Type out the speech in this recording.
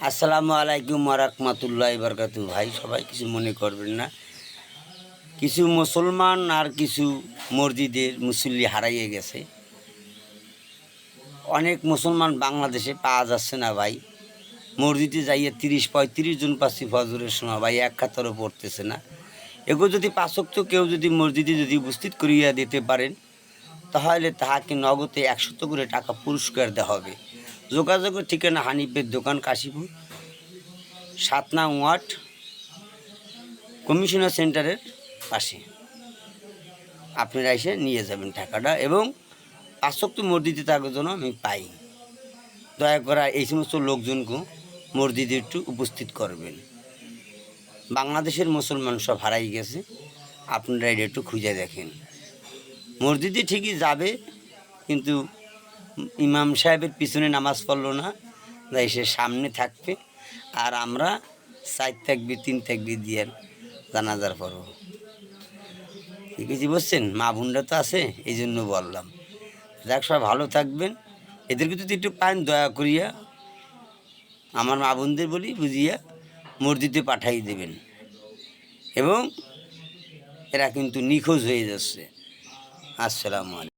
আসসালামু আলাইকুম ওয়া বারাকাতুহু। ভাই সবাই কিছু মনে করবেন না, কিছু মুসলমান আর কিছু মসজিদের মুসল্লি হারাইয়ে গেছে। অনেক মুসলমান বাংলাদেশে পাওয়া যাচ্ছে না ভাই। মসজিদে যাইয়ে 30-35 জন পাচ্ছি ফজরের সময় ভাই, এক কাতারও পড়তেছে না। এগুলো যদি পাঁচক্ত কেউ যদি মসজিদে যদি উপস্থিত করিয়া দিতে পারেন, তাহলে তাহাকে নগদে 100 করে টাকা পুরস্কার দেওয়া হবে। যোগাযোগের ঠিকানা হানিফের দোকান, কাশীপুর 7 নং ওয়ার্ড, কমিশনার সেন্টারের পাশে। আপনারা এসে নিয়ে যাবেন টাকাটা, এবং পাঁচক্ত মসজিদে থাকার জন্য আমি পাই। দয়া করে এই সমস্ত লোকজনকে মসজিদে একটু উপস্থিত করবেন। বাংলাদেশের মুসলমান সব হারাই গেছে, আপনারা এটা একটু খুঁজে দেখেন। মসজিদে ঠিকই যাবে, কিন্তু ইমাম সাহেবের পিছনে নামাজ পড়লো না, তাই সে সামনে থাকবে, আর আমরা 4 তাকবীর 3 তাকবীর দিয়ে জানাজার পড়ব। ঠিক আছে, বুঝছেন? মা বোনরা তো আছে, এই জন্য বললাম। যাক, সবাই ভালো থাকবেন। এদেরকে যদি একটু পান, দয়া করিয়া আমার মা বোনদের বলি বুঝিয়া মসজিদে পাঠাই দেবেন। এবং এরা কিন্তু নিখোঁজ হয়ে যাচ্ছে। আসসালামু আলাইকুম।